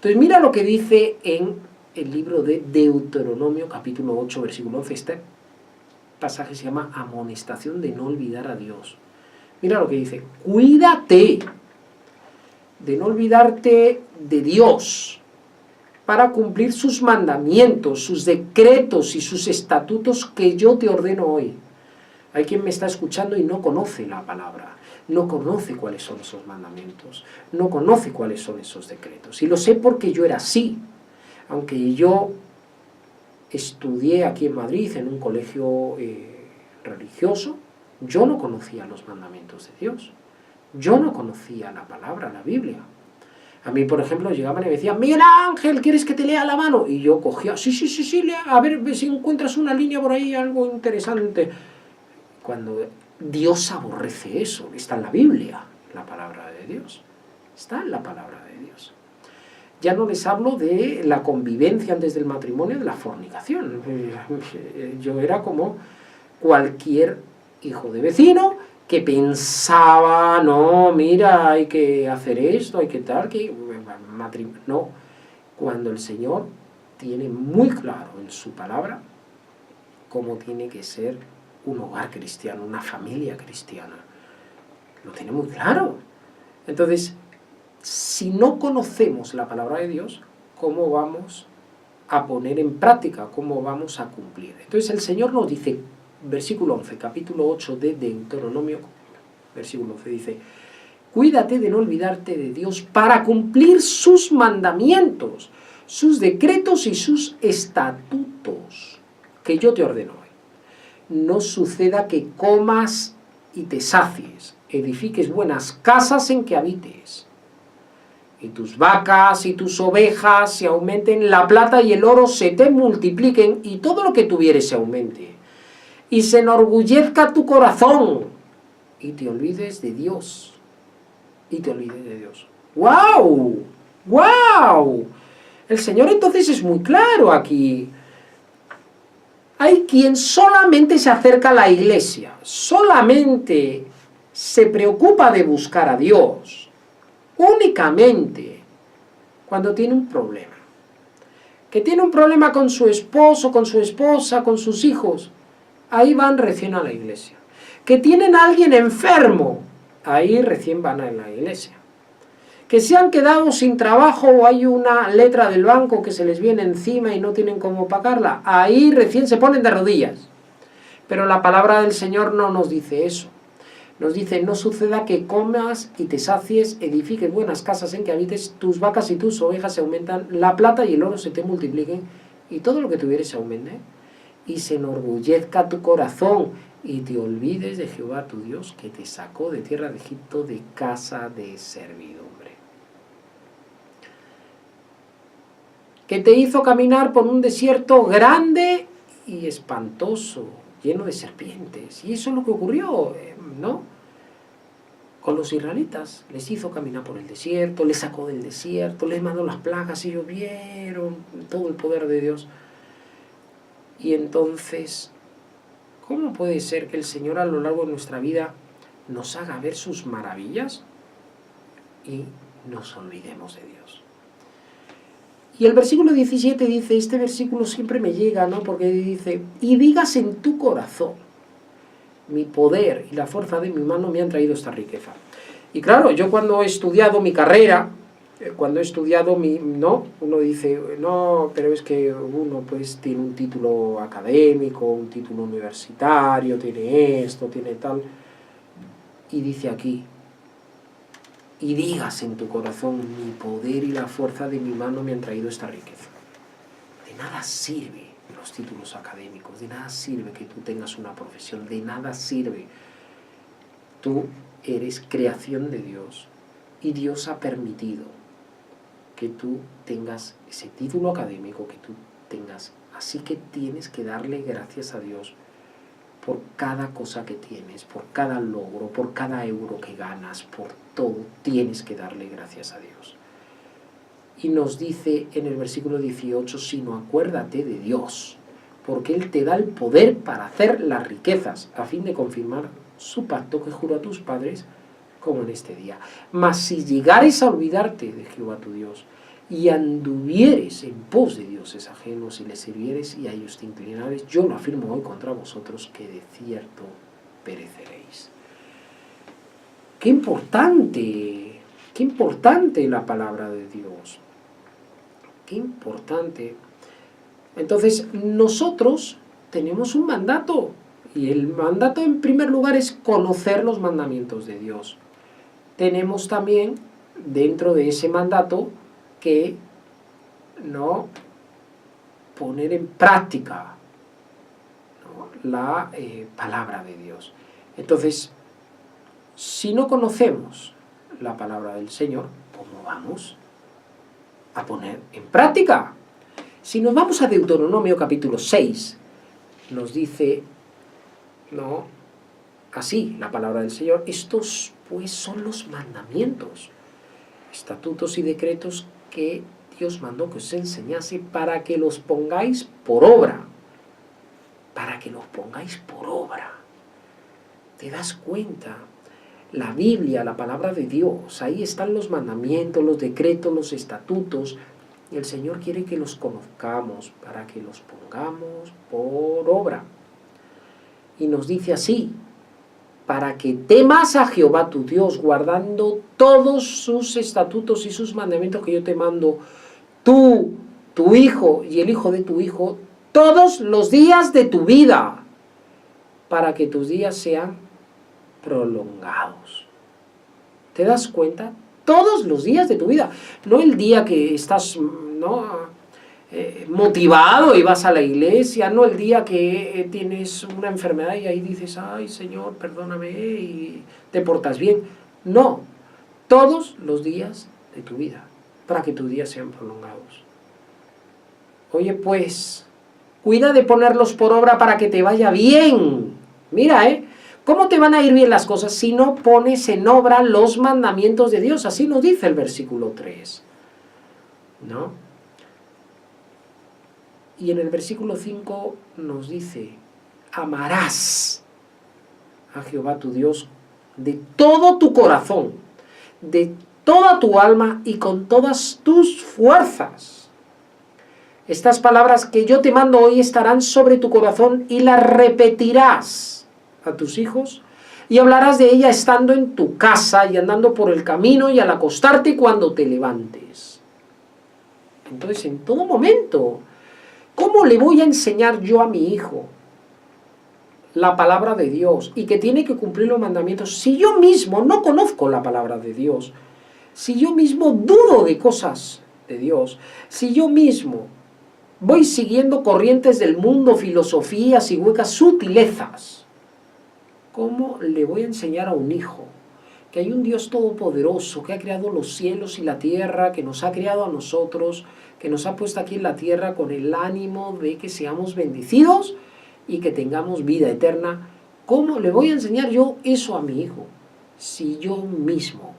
Entonces mira lo que dice en el libro de Deuteronomio, capítulo 8, versículo 11. Este pasaje se llama amonestación de no olvidar a Dios. Mira lo que dice: cuídate de no olvidarte de Dios para cumplir sus mandamientos, sus decretos y sus estatutos que yo te ordeno hoy. Hay quien me está escuchando y no conoce la palabra, no conoce cuáles son esos mandamientos, no conoce cuáles son esos decretos. Y lo sé porque yo era así. Aunque yo estudié aquí en Madrid en un colegio religioso, yo no conocía los mandamientos de Dios. Yo no conocía la palabra, la Biblia. A mí, por ejemplo, llegaban y me decían: Miguel Ángel, ¿quieres que te lea la mano? Y yo cogía: sí, lea, a ver si encuentras una línea por ahí, algo interesante. Cuando Dios aborrece eso, está en la Biblia, la palabra de Dios. Está en la palabra de Dios. Ya no les hablo de la convivencia antes del matrimonio, de la fornicación. Yo era como cualquier hijo de vecino que pensaba: no, mira, hay que hacer esto, hay que tal, que matrimonio. No, cuando el Señor tiene muy claro en su palabra cómo tiene que ser un hogar cristiano, una familia cristiana. Lo tiene muy claro. Entonces, si no conocemos la palabra de Dios, ¿cómo vamos a poner en práctica? ¿Cómo vamos a cumplir? Entonces el Señor nos dice, versículo 11, capítulo 8 de Deuteronomio, versículo 11, dice: cuídate de no olvidarte de Dios para cumplir sus mandamientos, sus decretos y sus estatutos que yo te ordeno hoy. No suceda que comas y te sacies, edifiques buenas casas en que habites, y tus vacas y tus ovejas se aumenten, la plata y el oro se te multipliquen, y todo lo que tuvieres se aumente, y se enorgullezca tu corazón, y te olvides de Dios. Y te olvides de Dios. ¡Guau! ¡Guau! El Señor entonces es muy claro aquí. Hay quien solamente se acerca a la iglesia, solamente se preocupa de buscar a Dios, únicamente cuando tiene un problema. Que tiene un problema con su esposo, con su esposa, con sus hijos, ahí van recién a la iglesia. Que tienen a alguien enfermo, ahí recién van a la iglesia. Que se han quedado sin trabajo o hay una letra del banco que se les viene encima y no tienen cómo pagarla, ahí recién se ponen de rodillas. Pero la palabra del Señor no nos dice eso. Nos dice: no suceda que comas y te sacies, edifiques buenas casas en que habites, tus vacas y tus ovejas se aumentan, la plata y el oro se te multipliquen, y todo lo que tuvieres se aumente, y se enorgullezca tu corazón, y te olvides de Jehová tu Dios, que te sacó de tierra de Egipto, de casa de servidumbre. Que te hizo caminar por un desierto grande y espantoso, lleno de serpientes. Y eso es lo que ocurrió, ¿no? Con los israelitas. Les hizo caminar por el desierto, les sacó del desierto, les mandó las plagas, ellos vieron todo el poder de Dios. Y entonces, ¿cómo puede ser que el Señor a lo largo de nuestra vida nos haga ver sus maravillas y nos olvidemos de Dios? Y el versículo 17 dice, este versículo siempre me llega, ¿no? Porque dice: y digas en tu corazón, mi poder y la fuerza de mi mano me han traído esta riqueza. Y claro, yo cuando he estudiado mi carrera, cuando he estudiado ¿no? Uno dice: no, pero es que uno pues tiene un título académico, un título universitario, tiene esto, tiene tal. Y dice aquí: y digas en tu corazón, mi poder y la fuerza de mi mano me han traído esta riqueza. De nada sirve los títulos académicos, de nada sirve que tú tengas una profesión, de nada sirve. Tú eres creación de Dios y Dios ha permitido que tú tengas ese título académico, que tú tengas. Así que tienes que darle gracias a Dios por cada cosa que tienes, por cada logro, por cada euro que ganas, por todo, tienes que darle gracias a Dios. Y nos dice en el versículo 18, sino acuérdate de Dios, porque Él te da el poder para hacer las riquezas, a fin de confirmar su pacto que juró a tus padres, como en este día. Mas si llegares a olvidarte de Jehová tu Dios, y anduvieres en pos de dioses ajenos y les sirvieres y a ellos te inclinares, yo lo afirmo hoy contra vosotros que de cierto pereceréis. ¡Qué importante la palabra de Dios! ¡Qué importante! Entonces, nosotros tenemos un mandato, y el mandato en primer lugar es conocer los mandamientos de Dios. Tenemos también, dentro de ese mandato, que no poner en práctica, ¿no?, la palabra de Dios. Entonces, si no conocemos la palabra del Señor, ¿cómo vamos a poner en práctica? Si nos vamos a Deuteronomio capítulo 6, nos dice, ¿no?, así la palabra del Señor: estos pues son los mandamientos, estatutos y decretos que Dios mandó que os enseñase para que los pongáis por obra. Para que los pongáis por obra. ¿Te das cuenta? La Biblia, la palabra de Dios, ahí están los mandamientos, los decretos, los estatutos. Y el Señor quiere que los conozcamos para que los pongamos por obra. Y nos dice así: para que temas a Jehová tu Dios, guardando todos sus estatutos y sus mandamientos que yo te mando, tú, tu hijo y el hijo de tu hijo, todos los días de tu vida, para que tus días sean prolongados. ¿Te das cuenta? Todos los días de tu vida, no el día que estás, ¿no?, motivado y vas a la iglesia, no el día que tienes una enfermedad y ahí dices, ay Señor, perdóname, y te portas bien. No, todos los días de tu vida, para que tus días sean prolongados. Oye, pues, cuida de ponerlos por obra para que te vaya bien. Mira, ¿cómo te van a ir bien las cosas si no pones en obra los mandamientos de Dios? Así nos dice el versículo 3, ¿no? Y en el versículo 5 nos dice, amarás a Jehová tu Dios de todo tu corazón, de toda tu alma y con todas tus fuerzas. Estas palabras que yo te mando hoy estarán sobre tu corazón y las repetirás a tus hijos y hablarás de ella estando en tu casa y andando por el camino y al acostarte y cuando te levantes. Entonces, en todo momento, ¿cómo le voy a enseñar yo a mi hijo la palabra de Dios y que tiene que cumplir los mandamientos si yo mismo no conozco la palabra de Dios? Si yo mismo dudo de cosas de Dios, si yo mismo voy siguiendo corrientes del mundo, filosofías y huecas sutilezas, ¿cómo le voy a enseñar a un hijo que hay un Dios todopoderoso que ha creado los cielos y la tierra, que nos ha creado a nosotros, que nos ha puesto aquí en la tierra con el ánimo de que seamos bendecidos y que tengamos vida eterna? ¿Cómo le voy a enseñar yo eso a mi hijo si yo mismo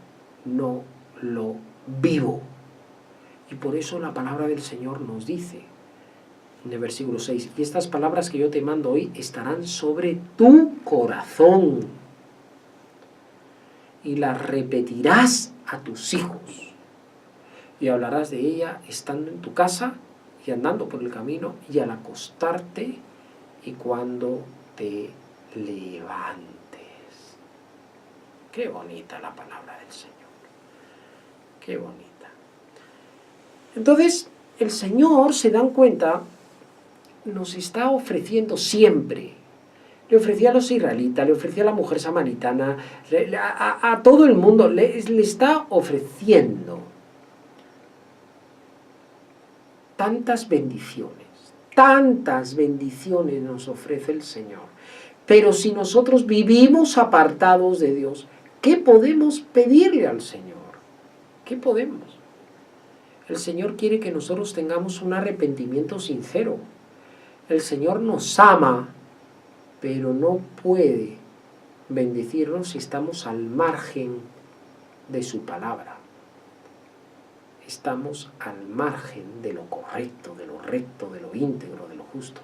no lo vivo? Y por eso la palabra del Señor nos dice en el versículo 6, y estas palabras que yo te mando hoy estarán sobre tu corazón y las repetirás a tus hijos y hablarás de ella estando en tu casa y andando por el camino y al acostarte y cuando te levantes. Qué bonita la palabra del Señor, qué bonita. Entonces, el Señor, se dan cuenta, nos está ofreciendo siempre. Le ofrecía a los israelitas, le ofrecía a la mujer samaritana, a todo el mundo, le está ofreciendo tantas bendiciones nos ofrece el Señor. Pero si nosotros vivimos apartados de Dios, ¿qué podemos pedirle al Señor? ¿Qué podemos? El Señor quiere que nosotros tengamos un arrepentimiento sincero. El Señor nos ama, pero no puede bendecirnos si estamos al margen de su palabra. Estamos al margen de lo correcto, de lo recto, de lo íntegro, de lo justo.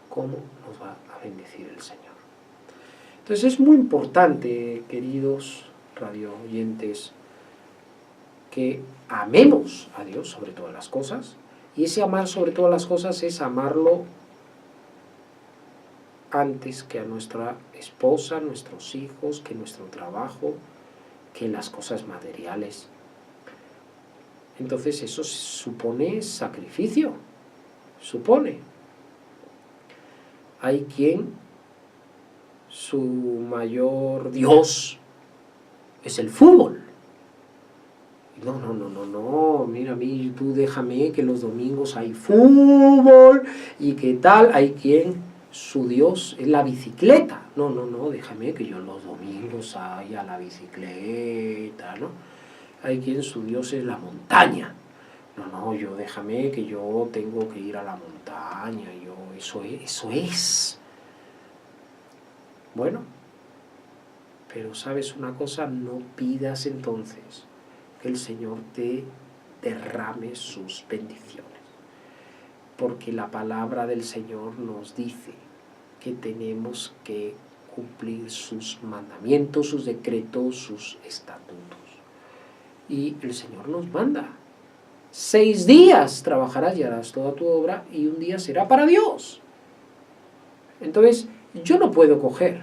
¿Cómo nos va a bendecir el Señor? Entonces es muy importante, queridos radio oyentes, que amemos a Dios sobre todas las cosas, y ese amar sobre todas las cosas es amarlo antes que a nuestra esposa, nuestros hijos, que nuestro trabajo, que las cosas materiales. Entonces eso supone sacrificio, supone. Hay quien su mayor Dios es el fútbol. No, mira, a mí tú déjame que los domingos hay fútbol y qué tal. Hay quien su Dios es la bicicleta. No, déjame que yo los domingos haya la bicicleta, ¿no? Hay quien su Dios es la montaña. No, yo déjame que yo tengo que ir a la montaña, eso es. Bueno, pero ¿sabes una cosa? No pidas entonces que el Señor te derrame sus bendiciones, porque la palabra del Señor nos dice que tenemos que cumplir sus mandamientos, sus decretos, sus estatutos. Y el Señor nos manda: 6 días trabajarás y harás toda tu obra, y un día será para Dios. Entonces, yo no puedo coger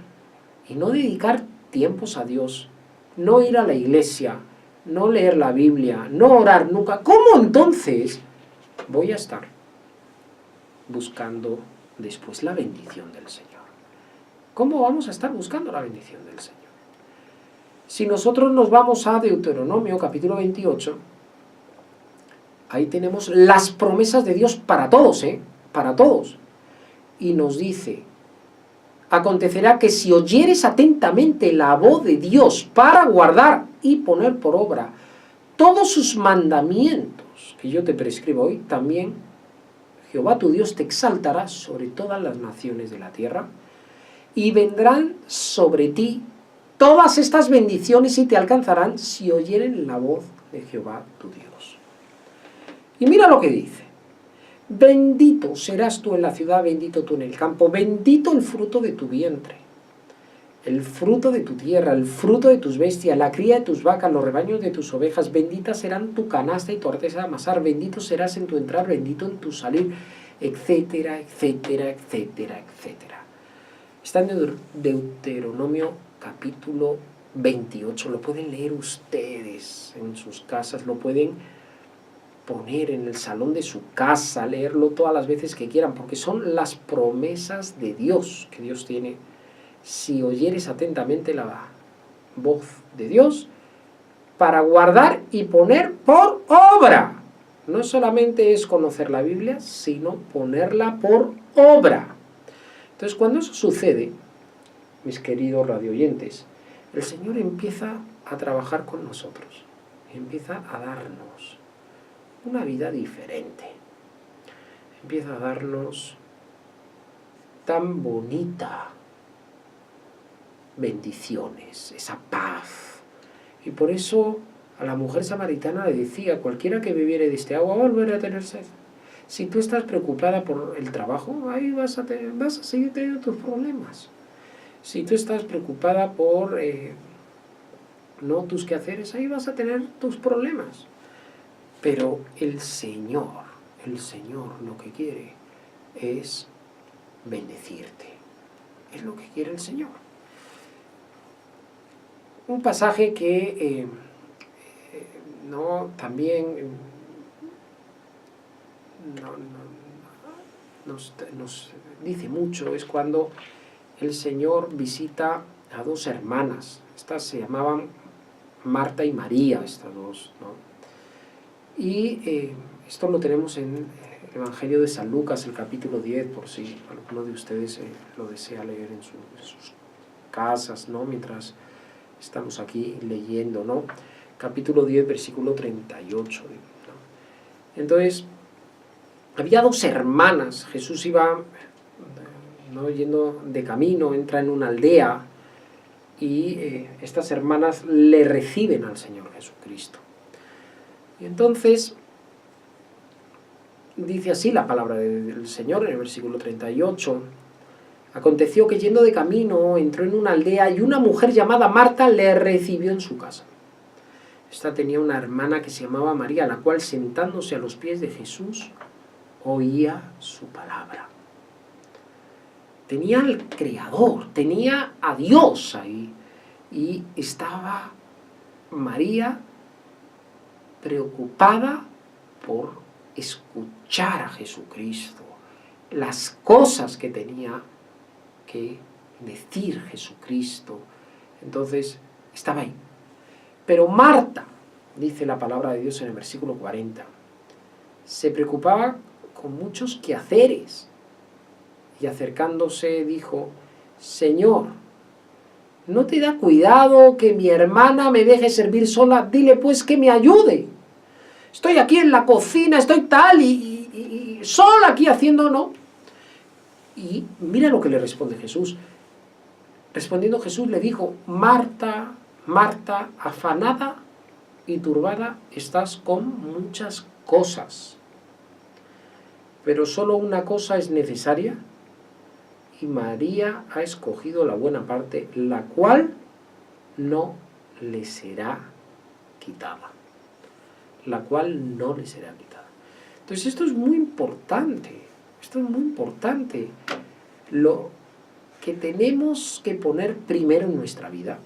y no dedicar tiempos a Dios, no ir a la iglesia, no leer la Biblia, no orar nunca. ¿Cómo entonces voy a estar buscando después la bendición del Señor? ¿Cómo vamos a estar buscando la bendición del Señor? Si nosotros nos vamos a Deuteronomio capítulo 28, ahí tenemos las promesas de Dios para todos, para todos. Y nos dice: acontecerá que si oyeres atentamente la voz de Dios para guardar y poner por obra todos sus mandamientos que yo te prescribo hoy, también Jehová tu Dios te exaltará sobre todas las naciones de la tierra, y vendrán sobre ti todas estas bendiciones y te alcanzarán si oyeren la voz de Jehová tu Dios. Y mira lo que dice: bendito serás tú en la ciudad, bendito tú en el campo, bendito el fruto de tu vientre, el fruto de tu tierra, el fruto de tus bestias, la cría de tus vacas, los rebaños de tus ovejas. Benditas serán tu canasta y tu artesa de amasar, bendito serás en tu entrar, bendito en tu salir, etcétera, etcétera, etcétera, etcétera. Está en Deuteronomio capítulo 28, lo pueden leer ustedes en sus casas, lo pueden poner en el salón de su casa, leerlo todas las veces que quieran, porque son las promesas de Dios que Dios tiene. Si oyeres atentamente la voz de Dios para guardar y poner por obra. No solamente es conocer la Biblia, sino ponerla por obra. Entonces, cuando eso sucede, mis queridos radioyentes, el Señor empieza a trabajar con nosotros, empieza a darnos una vida diferente, empieza a darnos tan bonita bendiciones, esa paz. Y por eso a la mujer samaritana le decía: cualquiera que bebiere de este agua volverá a tener sed. Si tú estás preocupada por el trabajo, ahí vas a seguir teniendo tus problemas. Si tú estás preocupada por no tus quehaceres, ahí vas a tener tus problemas. Pero el Señor lo que quiere es bendecirte. Es lo que quiere el Señor. Un pasaje que también nos dice mucho es cuando el Señor visita a 2 hermanas. Estas se llamaban Marta y María, estas dos, ¿no? Y esto lo tenemos en el Evangelio de San Lucas, el capítulo 10, por si alguno de ustedes lo desea leer en sus casas, ¿no? Mientras estamos aquí leyendo, ¿no? Capítulo 10, versículo 38, ¿no? Entonces, había 2 hermanas. Jesús iba, ¿no?, yendo de camino, entra en una aldea y estas hermanas le reciben al Señor Jesucristo. Y entonces dice así la palabra del Señor en el versículo 38: aconteció que yendo de camino entró en una aldea y una mujer llamada Marta le recibió en su casa. Esta tenía una hermana que se llamaba María, la cual sentándose a los pies de Jesús oía su palabra. Tenía al Creador, tenía a Dios ahí. Y estaba María preocupada por escuchar a Jesucristo, las cosas que tenía que decir Jesucristo. Entonces, estaba ahí. Pero Marta, dice la palabra de Dios en el versículo 40, se preocupaba con muchos quehaceres y acercándose dijo: Señor, ¿no te da cuidado que mi hermana me deje servir sola? Dile pues que me ayude. Estoy aquí en la cocina, estoy tal y sola aquí haciendo, ¿no? Y mira lo que le responde Jesús. Respondiendo Jesús le dijo: Marta, Marta, afanada y turbada estás con muchas cosas, pero solo una cosa es necesaria, y María ha escogido la buena parte, la cual no le será quitada. La cual no le será quitada. Entonces esto es muy importante. Esto es muy importante. Lo que tenemos que poner primero en nuestra vida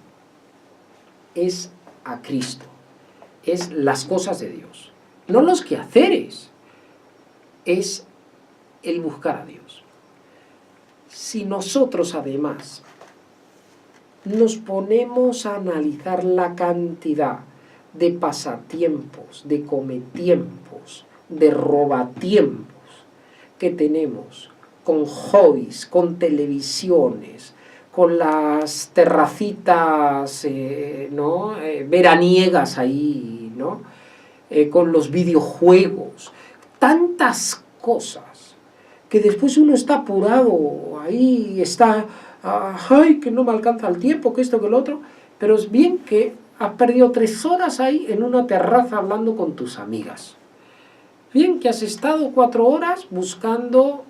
es a Cristo. Es las cosas de Dios. No los quehaceres. Es el buscar a Dios. Si nosotros además nos ponemos a analizar la cantidad de pasatiempos, de cometiempos, de robatiempos que tenemos con hobbies, con televisiones, con las terracitas veraniegas ahí, ¿no? Con los videojuegos, tantas cosas que después uno está apurado, ahí está, ay, que no me alcanza el tiempo, que esto, que lo otro, pero es bien que has perdido 3 horas ahí en una terraza hablando con tus amigas. Bien que has estado 4 horas buscando,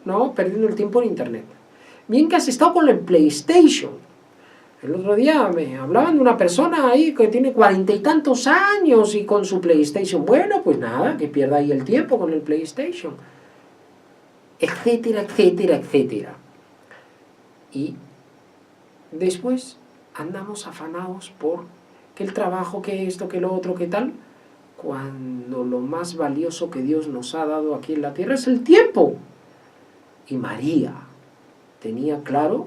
¿no? Perdiendo el tiempo en internet. Bien que has estado con el PlayStation. El otro día me hablaban de una persona ahí que tiene 40 y tantos años y con su PlayStation. Bueno, pues nada, que pierda ahí el tiempo con el PlayStation. Etcétera, etcétera, etcétera. Y después andamos afanados por que el trabajo, que esto, que lo otro, que tal, cuando lo más valioso que Dios nos ha dado aquí en la tierra es el tiempo. Y María tenía claro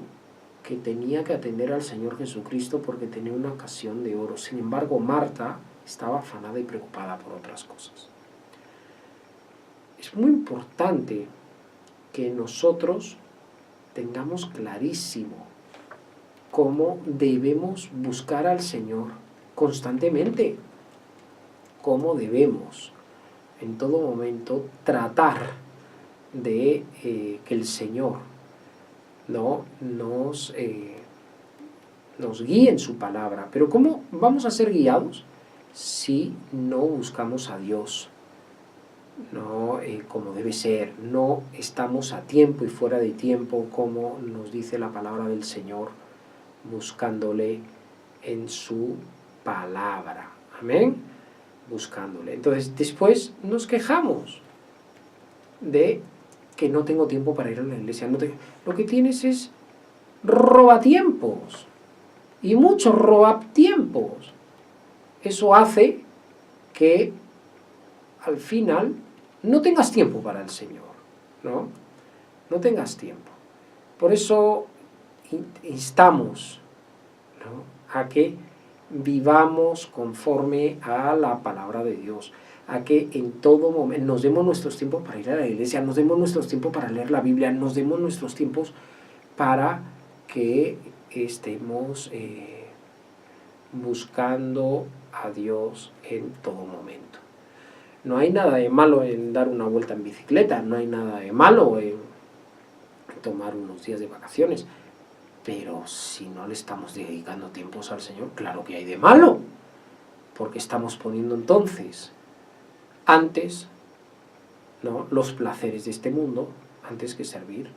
que tenía que atender al Señor Jesucristo porque tenía una ocasión de oro. Sin embargo, Marta estaba afanada y preocupada por otras cosas. Es muy importante que nosotros tengamos clarísimo cómo debemos buscar al Señor constantemente, cómo debemos en todo momento tratar de que el Señor nos guíe en su palabra. Pero ¿cómo vamos a ser guiados si no buscamos a Dios? No como debe ser, no estamos a tiempo y fuera de tiempo, como nos dice la palabra del Señor, buscándole en su palabra. Amén. Buscándole. Entonces después nos quejamos de que no tengo tiempo para ir a la iglesia. Lo que tienes es robatiempos, y muchos robatiempos. Eso hace que al final no tengas tiempo para el Señor, ¿no? No tengas tiempo. Por eso instamos, ¿no?, a que vivamos conforme a la palabra de Dios, a que en todo momento nos demos nuestros tiempos para ir a la iglesia, nos demos nuestros tiempos para leer la Biblia, nos demos nuestros tiempos para que estemos buscando a Dios en todo momento. No hay nada de malo en dar una vuelta en bicicleta, no hay nada de malo en tomar unos días de vacaciones, pero si no le estamos dedicando tiempos al Señor, claro que hay de malo, porque estamos poniendo entonces antes, ¿no?, los placeres de este mundo antes que servir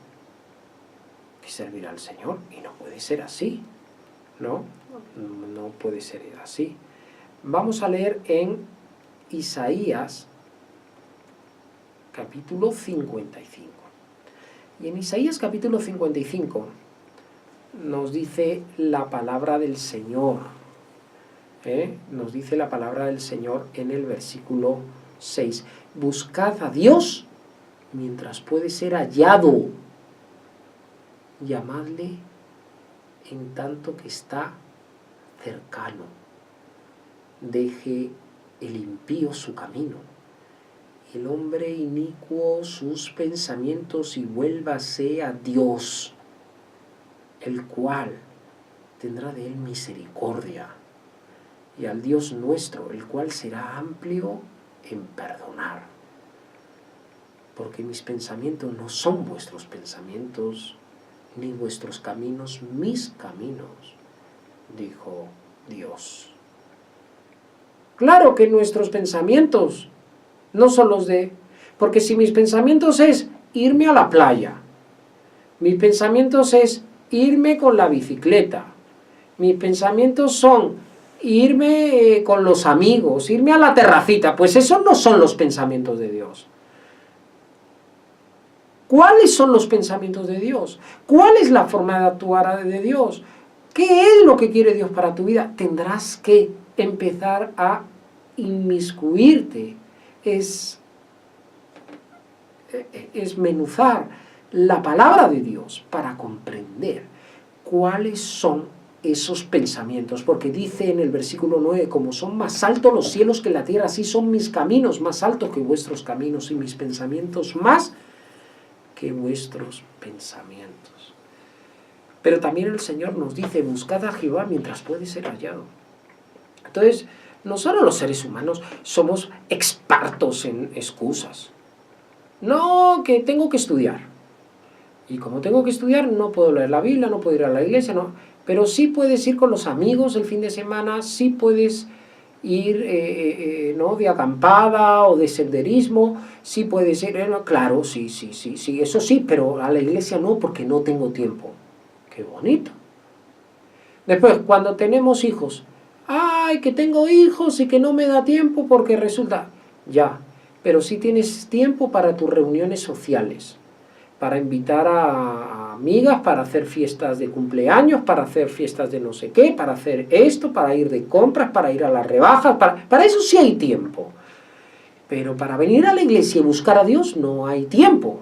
al Señor, y no puede ser así, ¿no? No puede ser así. Vamos a leer en Isaías, capítulo 55. Y en Isaías capítulo 55 nos dice la palabra del Señor. Nos dice la palabra del Señor en el versículo 6. Buscad a Dios mientras puede ser hallado. Llamadle en tanto que está cercano. Deje el impío su camino, el hombre inicuo sus pensamientos, y vuélvase a Dios, el cual tendrá de él misericordia, y al Dios nuestro, el cual será amplio en perdonar. Porque mis pensamientos no son vuestros pensamientos, ni vuestros caminos mis caminos, dijo Dios. Claro que nuestros pensamientos no son los de... Porque si mis pensamientos es irme a la playa, mis pensamientos es irme con la bicicleta, mis pensamientos son irme con los amigos, irme a la terracita, pues esos no son los pensamientos de Dios. ¿Cuáles son los pensamientos de Dios? ¿Cuál es la forma de actuar de Dios? ¿Qué es lo que quiere Dios para tu vida? Tendrás que empezar a inmiscuirte, es menuzar la palabra de Dios para comprender cuáles son esos pensamientos, porque dice en el versículo 9, como son más altos los cielos que la tierra, así son mis caminos más altos que vuestros caminos, y mis pensamientos más que vuestros pensamientos. Pero también el Señor nos dice, buscad a Jehová mientras puede ser hallado. Entonces, nosotros los seres humanos somos expertos en excusas. No, que tengo que estudiar. Y como tengo que estudiar, no puedo leer la Biblia, no puedo ir a la iglesia, no. Pero sí puedes ir con los amigos el fin de semana, sí puedes ir ¿no? de acampada o de senderismo, sí puedes ir, claro, sí, eso sí, pero a la iglesia no, porque no tengo tiempo. ¡Qué bonito! Después, cuando tenemos hijos, ¡ay, que tengo hijos y que no me da tiempo porque resulta! Ya, pero sí tienes tiempo para tus reuniones sociales, para invitar a amigas, para hacer fiestas de cumpleaños, para hacer fiestas de no sé qué, para hacer esto, para ir de compras, para ir a las rebajas, para eso sí hay tiempo. Pero para venir a la iglesia y buscar a Dios no hay tiempo.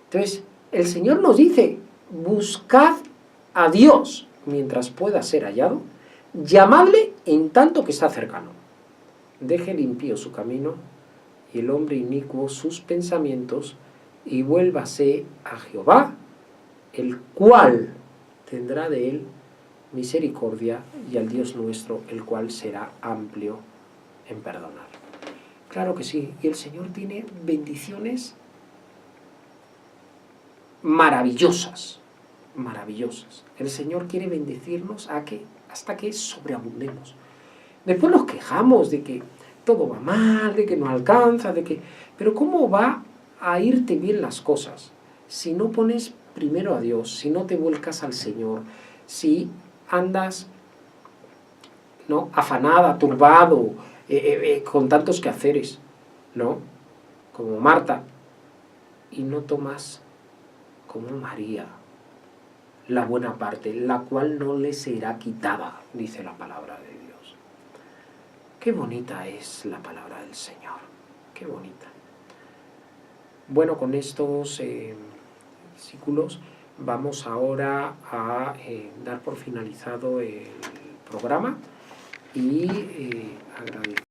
Entonces, el Señor nos dice, buscad a Dios mientras pueda ser hallado, llamadle en tanto que está cercano. Deje el impío su camino y el hombre inicuo sus pensamientos, y vuélvase a Jehová, el cual tendrá de él misericordia, y al Dios nuestro, el cual será amplio en perdonar. Claro que sí, y el Señor tiene bendiciones maravillosas, maravillosas. El Señor quiere bendecirnos hasta que sobreabundemos. Después nos quejamos de que todo va mal, de que no alcanza, pero ¿cómo va a irte bien las cosas si no pones primero a Dios, si no te vuelcas al Señor, si andas ¿no? afanada, turbado, con tantos quehaceres, ¿no? Como Marta, y no tomas como María la buena parte, la cual no le será quitada, dice la palabra de Dios. Qué bonita es la palabra del Señor, qué bonita. Bueno, con estos versículos vamos ahora a dar por finalizado el programa y agradecer.